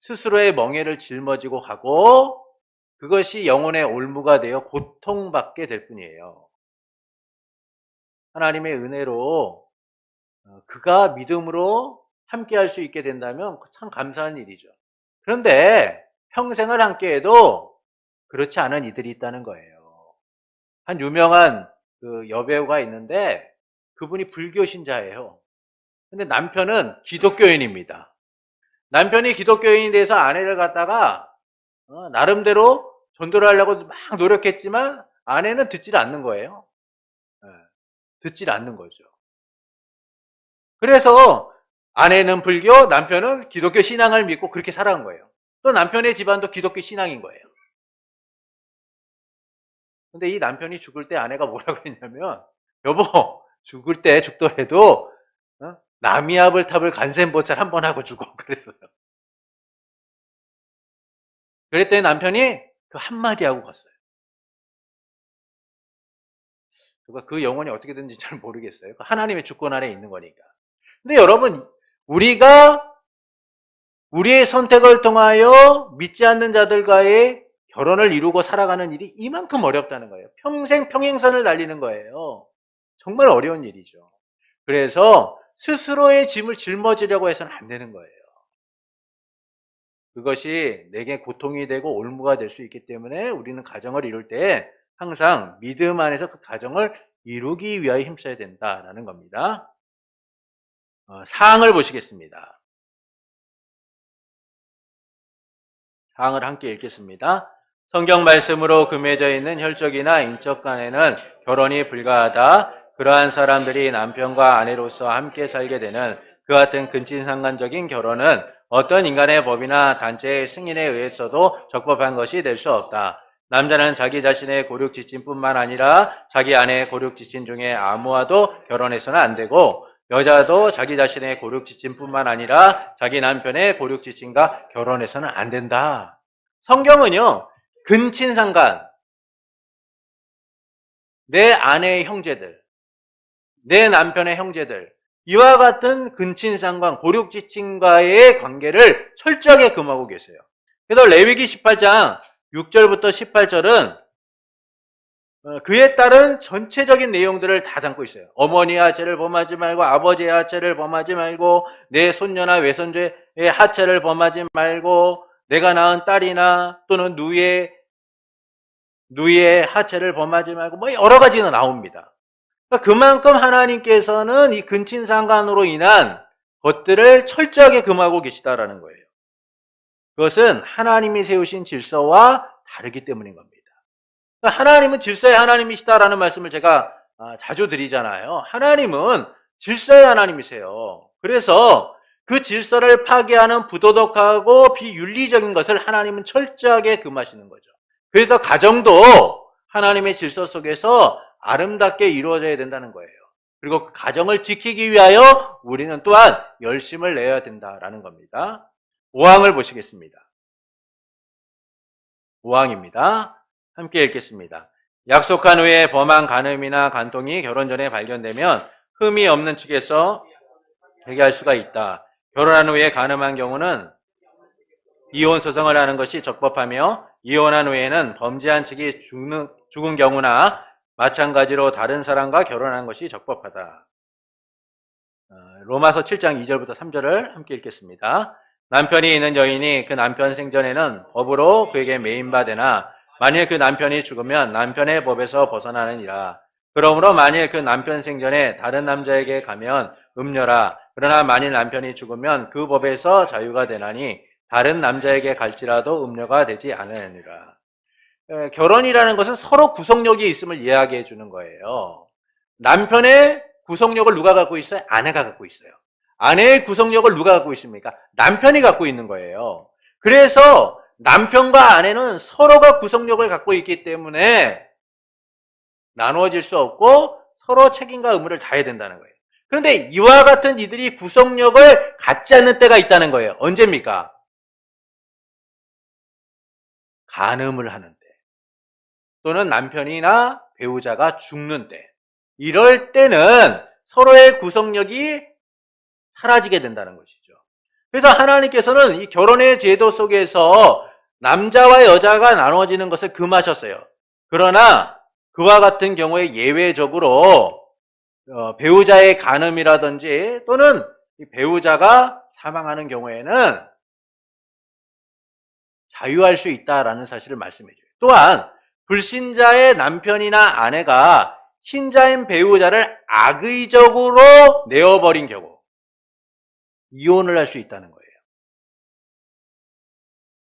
스스로의 멍에를 짊어지고 가고 그것이 영혼의 올무가 되어 고통받게 될 뿐이에요. 하나님의 은혜로 그가 믿음으로 함께할 수 있게 된다면 참 감사한 일이죠. 그런데 평생을 함께해도 그렇지 않은 이들이 있다는 거예요. 한 유명한 그 여배우가 있는데 그분이 불교 신자예요. 근데 남편은 기독교인입니다. 남편이 기독교인이 돼서 아내를 갖다가 나름대로 전도를 하려고 막 노력했지만 아내는 듣질 않는 거예요. 듣질 않는 거죠. 그래서 아내는 불교, 남편은 기독교 신앙을 믿고 그렇게 살아간 거예요. 또 남편의 집안도 기독교 신앙인 거예요. 근데 이 남편이 죽을 때 아내가 뭐라고 했냐면, 여보, 죽을 때 죽더라도 나미아불탑을 간센보살 한 번 하고 죽어. 그랬어요. 그랬더니 남편이 그 한마디 하고 갔어요. 그 영혼이 어떻게 되는지 잘 모르겠어요. 하나님의 주권 아래에 있는 거니까. 근데 여러분, 우리가 우리의 선택을 통하여 믿지 않는 자들과의 결혼을 이루고 살아가는 일이 이만큼 어렵다는 거예요. 평생 평행선을 달리는 거예요. 정말 어려운 일이죠. 그래서 스스로의 짐을 짊어지려고 해서는 안 되는 거예요. 그것이 내게 고통이 되고 올무가 될 수 있기 때문에 우리는 가정을 이룰 때 항상 믿음 안에서 그 가정을 이루기 위하여 힘써야 된다라는 겁니다. 사항을 보시겠습니다. 사항을 함께 읽겠습니다. 성경 말씀으로 금해져 있는 혈족이나 인적 간에는 결혼이 불가하다. 그러한 사람들이 남편과 아내로서 함께 살게 되는 그 같은 근친상간적인 결혼은 어떤 인간의 법이나 단체의 승인에 의해서도 적법한 것이 될 수 없다. 남자는 자기 자신의 고륙지친뿐만 아니라 자기 아내의 고륙지친 중에 아무와도 결혼해서는 안 되고, 여자도 자기 자신의 고륙지친뿐만 아니라 자기 남편의 고륙지친과 결혼해서는 안 된다. 성경은요, 근친상간, 내 아내의 형제들, 내 남편의 형제들, 이와 같은 근친상간, 고륙지친과의 관계를 철저하게 금하고 계세요. 그래서 레위기 18장 6절부터 18절은 그에 따른 전체적인 내용들을 다 담고 있어요. 어머니의 하체를 범하지 말고, 아버지의 하체를 범하지 말고, 내 손녀나 외손주의 하체를 범하지 말고, 내가 낳은 딸이나 또는 누이의 하체를 범하지 말고, 뭐 여러 가지가 나옵니다. 그만큼 하나님께서는 이 근친상간으로 인한 것들을 철저하게 금하고 계시다라는 거예요. 그것은 하나님이 세우신 질서와 다르기 때문인 겁니다. 하나님은 질서의 하나님이시다라는 말씀을 제가 자주 드리잖아요. 하나님은 질서의 하나님이세요. 그래서 그 질서를 파괴하는 부도덕하고 비윤리적인 것을 하나님은 철저하게 금하시는 거죠. 그래서 가정도 하나님의 질서 속에서 아름답게 이루어져야 된다는 거예요. 그리고 그 가정을 지키기 위하여 우리는 또한 열심을 내야 된다라는 겁니다. 5항을 보시겠습니다. 5항입니다. 함께 읽겠습니다. 약속한 후에 범한 간음이나 간통이 결혼 전에 발견되면 흠이 없는 측에서 회개할 수가 있다. 결혼한 후에 간음한 경우는 이혼 소송을 하는 것이 적법하며, 이혼한 후에는 범죄한 측이 죽은 경우나 마찬가지로 다른 사람과 결혼한 것이 적법하다. 로마서 7장 2절부터 3절을 함께 읽겠습니다. 남편이 있는 여인이 그 남편 생전에는 법으로 그에게 매인받으나 만일 그 남편이 죽으면 남편의 법에서 벗어나느니라. 그러므로 만일 그 남편 생전에 다른 남자에게 가면 음녀라. 그러나 만일 남편이 죽으면 그 법에서 자유가 되나니 다른 남자에게 갈지라도 음녀가 되지 않으니라. 결혼이라는 것은 서로 구속력이 있음을 이야기해 주는 거예요. 남편의 구속력을 누가 갖고 있어요? 아내가 갖고 있어요. 아내의 구속력을 누가 갖고 있습니까? 남편이 갖고 있는 거예요. 그래서 남편과 아내는 서로가 구속력을 갖고 있기 때문에 나누어질 수 없고 서로 책임과 의무를 다해야 된다는 거예요. 그런데 이와 같은 이들이 구속력을 갖지 않는 때가 있다는 거예요. 언제입니까? 간음을 하는 때, 또는 남편이나 배우자가 죽는 때, 이럴 때는 서로의 구속력이 사라지게 된다는 것이죠. 그래서 하나님께서는 이 결혼의 제도 속에서 남자와 여자가 나눠지는 것을 금하셨어요. 그러나 그와 같은 경우에 예외적으로 배우자의 간음이라든지 또는 배우자가 사망하는 경우에는 자유할 수 있다라는 사실을 말씀해 줘요. 또한 불신자의 남편이나 아내가 신자인 배우자를 악의적으로 내어버린 경우 이혼을 할 수 있다는 거예요.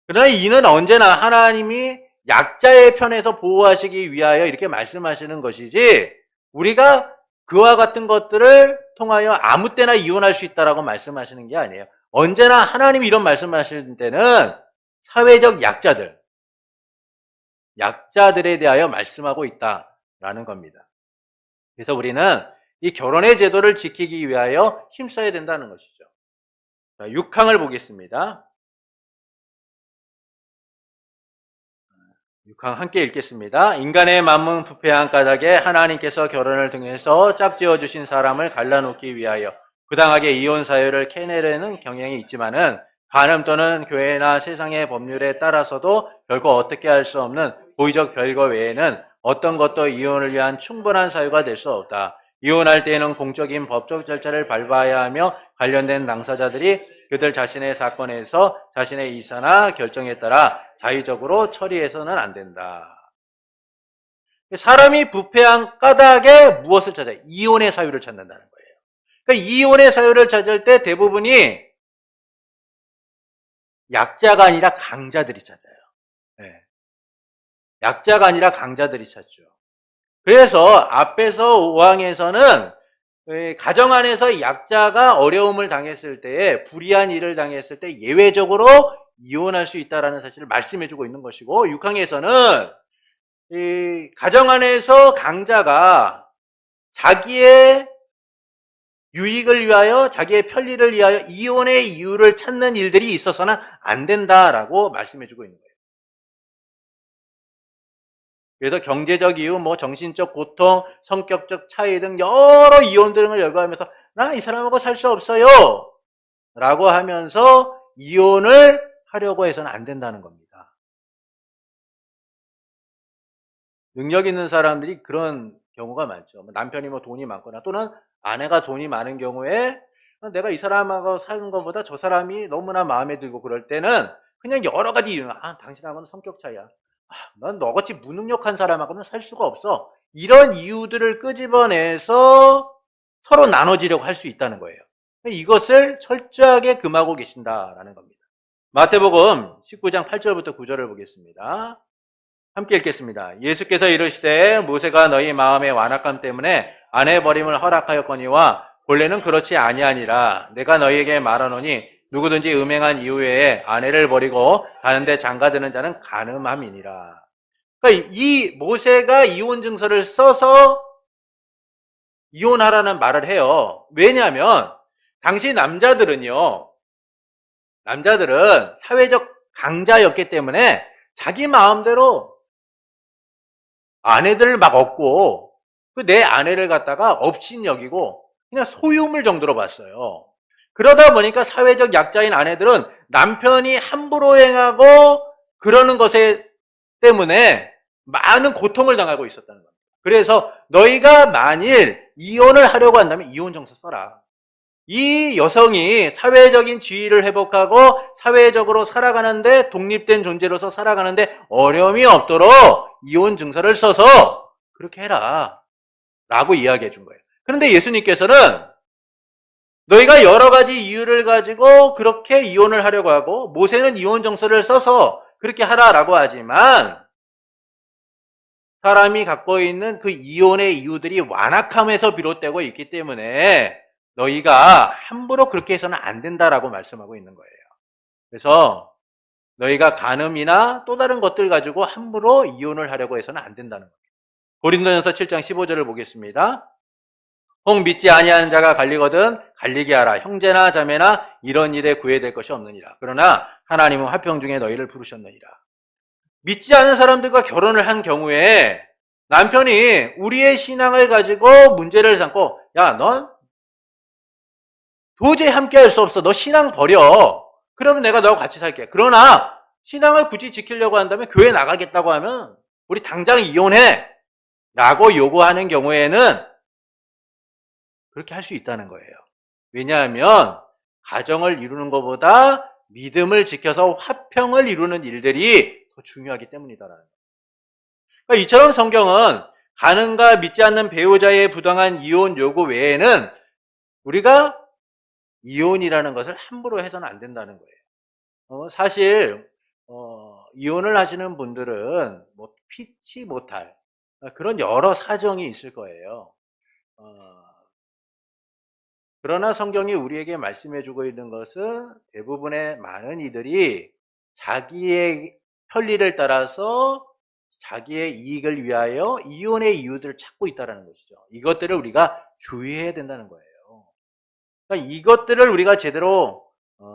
그러나 이는 언제나 하나님이 약자의 편에서 보호하시기 위하여 이렇게 말씀하시는 것이지 우리가 그와 같은 것들을 통하여 아무 때나 이혼할 수 있다라고 말씀하시는 게 아니에요. 언제나 하나님이 이런 말씀하시는 때는 사회적 약자들에 대하여 말씀하고 있다라는 겁니다. 그래서 우리는 이 결혼의 제도를 지키기 위하여 힘써야 된다는 것이죠. 자, 6항을 보겠습니다. 6항 함께 읽겠습니다. 인간의 만문 부패한 까닭에 하나님께서 결혼을 통해서 짝지어 주신 사람을 갈라놓기 위하여 부당하게 이혼 사유를 캐내려는 경향이 있지만은 간음 또는 교회나 세상의 법률에 따라서도 결코 어떻게 할 수 없는 고의적 별거 외에는 어떤 것도 이혼을 위한 충분한 사유가 될 수 없다. 이혼할 때에는 공적인 법적 절차를 밟아야 하며 관련된 당사자들이 그들 자신의 사건에서 자신의 이사나 결정에 따라 자의적으로 처리해서는 안 된다. 사람이 부패한 까닭에 무엇을 찾아요? 이혼의 사유를 찾는다는 거예요. 그러니까 이혼의 사유를 찾을 때 대부분이 약자가 아니라 강자들이 찾아요. 네. 약자가 아니라 강자들이 찾죠. 그래서 앞에서 5항에서는 가정 안에서 약자가 어려움을 당했을 때에 불의한 일을 당했을 때 예외적으로 이혼할 수 있다는 사실을 말씀해주고 있는 것이고 6항에서는 이 가정 안에서 강자가 자기의 유익을 위하여 자기의 편리를 위하여 이혼의 이유를 찾는 일들이 있어서는 안 된다라고 말씀해주고 있는 거예요. 그래서 경제적 이유, 정신적 고통, 성격적 차이 등 여러 이혼 등을 열거하면서 나 이 사람하고 살 수 없어요 라고 하면서 이혼을 하려고 해서는 안 된다는 겁니다. 능력 있는 사람들이 그런 경우가 많죠. 남편이 돈이 많거나 또는 아내가 돈이 많은 경우에 내가 이 사람하고 사는 것보다 저 사람이 너무나 마음에 들고 그럴 때는 그냥 여러 가지 이유, 당신하고는 성격 차이야. 난 너같이 무능력한 사람하고는 살 수가 없어. 이런 이유들을 끄집어내서 서로 나눠지려고 할 수 있다는 거예요. 이것을 철저하게 금하고 계신다라는 겁니다. 마태복음 19장 8절부터 9절을 보겠습니다. 함께 읽겠습니다. 예수께서 이르시되 모세가 너희 마음의 완악함 때문에 아내 버림을 허락하였거니와 본래는 그렇지 아니하니라. 내가 너희에게 말하노니 누구든지 음행한 이후에 아내를 버리고 가는데 장가드는 자는 간음함이니라. 그러니까 이 모세가 이혼 증서를 써서 이혼하라는 말을 해요. 왜냐하면 당시 남자들은 사회적 강자였기 때문에 자기 마음대로 아내들을 막 얻고 내 아내를 갖다가 업신 여기고 그냥 소유물 정도로 봤어요. 그러다 보니까 사회적 약자인 아내들은 남편이 함부로 행하고 그러는 것에 때문에 많은 고통을 당하고 있었다는 겁니다. 그래서 너희가 만일 이혼을 하려고 한다면 이혼 정서 써라. 이 여성이 사회적인 지위를 회복하고 사회적으로 살아가는데 독립된 존재로서 살아가는데 어려움이 없도록 이혼 증서를 써서 그렇게 해라 라고 이야기해 준 거예요. 그런데 예수님께서는 너희가 여러 가지 이유를 가지고 그렇게 이혼을 하려고 하고 모세는 이혼 정서를 써서 그렇게 하라라고 하지만 사람이 갖고 있는 그 이혼의 이유들이 완악함에서 비롯되고 있기 때문에 너희가 함부로 그렇게 해서는 안 된다라고 말씀하고 있는 거예요. 그래서 너희가 간음이나 또 다른 것들 가지고 함부로 이혼을 하려고 해서는 안 된다는 거예요. 고린도전서 7장 15절을 보겠습니다. 혹 믿지 아니하는 자가 갈리거든 갈리게 하라. 형제나 자매나 이런 일에 구애될 것이 없느니라. 그러나 하나님은 화평 중에 너희를 부르셨느니라. 믿지 않은 사람들과 결혼을 한 경우에 남편이 우리의 신앙을 가지고 문제를 삼고 넌 도저히 함께 할 수 없어. 너 신앙 버려. 그러면 내가 너하고 같이 살게. 그러나 신앙을 굳이 지키려고 한다면 교회 나가겠다고 하면 우리 당장 이혼해! 라고 요구하는 경우에는 그렇게 할 수 있다는 거예요. 왜냐하면 가정을 이루는 것보다 믿음을 지켜서 화평을 이루는 일들이 더 중요하기 때문이다라는 거예요. 그러니까 이처럼 성경은 가능과 믿지 않는 배우자의 부당한 이혼 요구 외에는 우리가 이혼이라는 것을 함부로 해서는 안 된다는 거예요. 사실 이혼을 하시는 분들은 뭐 피치 못할 그런 여러 사정이 있을 거예요. 그러나 성경이 우리에게 말씀해주고 있는 것은 대부분의 많은 이들이 자기의 편리를 따라서 자기의 이익을 위하여 이혼의 이유들을 찾고 있다는 것이죠. 이것들을 우리가 주의해야 된다는 거예요. 그러니까 이것들을 우리가 제대로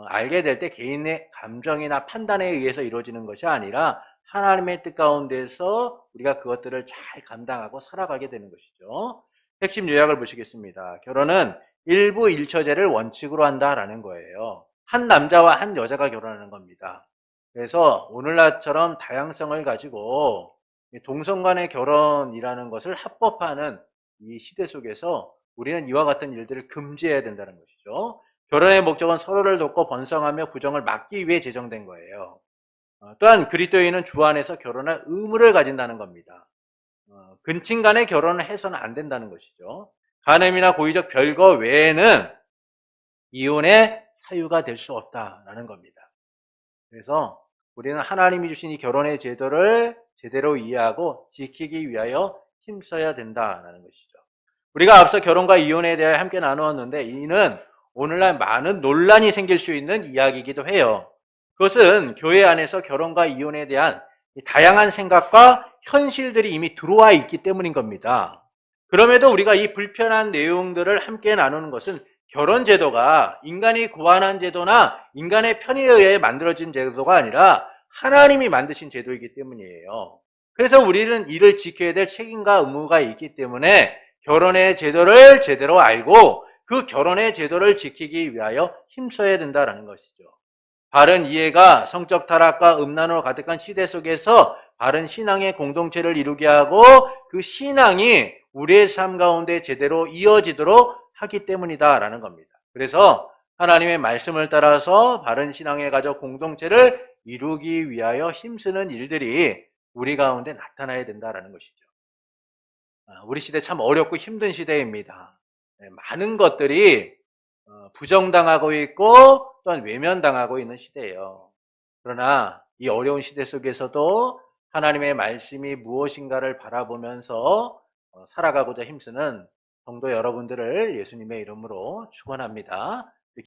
알게 될 때 개인의 감정이나 판단에 의해서 이루어지는 것이 아니라 하나님의 뜻 가운데서 우리가 그것들을 잘 감당하고 살아가게 되는 것이죠. 핵심 요약을 보시겠습니다. 결혼은 일부 일처제를 원칙으로 한다라는 거예요. 한 남자와 한 여자가 결혼하는 겁니다. 그래서 오늘날처럼 다양성을 가지고 동성 간의 결혼이라는 것을 합법화하는 이 시대 속에서 우리는 이와 같은 일들을 금지해야 된다는 것이죠. 결혼의 목적은 서로를 돕고 번성하며 부정을 막기 위해 제정된 거예요. 또한 그리스도인은 주 안에서 결혼할 의무를 가진다는 겁니다. 근친 간의 결혼을 해서는 안 된다는 것이죠. 간음이나 고의적 별거 외에는 이혼의 사유가 될 수 없다라는 겁니다. 그래서 우리는 하나님이 주신 이 결혼의 제도를 제대로 이해하고 지키기 위하여 힘써야 된다라는 것이죠. 우리가 앞서 결혼과 이혼에 대해 함께 나누었는데 이는 오늘날 많은 논란이 생길 수 있는 이야기이기도 해요. 그것은 교회 안에서 결혼과 이혼에 대한 다양한 생각과 현실들이 이미 들어와 있기 때문인 겁니다. 그럼에도 우리가 이 불편한 내용들을 함께 나누는 것은 결혼 제도가 인간이 고안한 제도나 인간의 편의에 의해 만들어진 제도가 아니라 하나님이 만드신 제도이기 때문이에요. 그래서 우리는 이를 지켜야 될 책임과 의무가 있기 때문에 결혼의 제도를 제대로 알고 그 결혼의 제도를 지키기 위하여 힘써야 된다는 것이죠. 바른 이해가 성적 타락과 음란으로 가득한 시대 속에서 바른 신앙의 공동체를 이루게 하고 그 신앙이 우리의 삶 가운데 제대로 이어지도록 하기 때문이다라는 겁니다. 그래서 하나님의 말씀을 따라서 바른 신앙의 가족 공동체를 이루기 위하여 힘쓰는 일들이 우리 가운데 나타나야 된다라는 것이죠. 우리 시대 참 어렵고 힘든 시대입니다. 많은 것들이 부정당하고 있고 또한 외면당하고 있는 시대예요. 그러나 이 어려운 시대 속에서도 하나님의 말씀이 무엇인가를 바라보면서 살아가고자 힘쓰는 성도 여러분들을 예수님의 이름으로 축원합니다.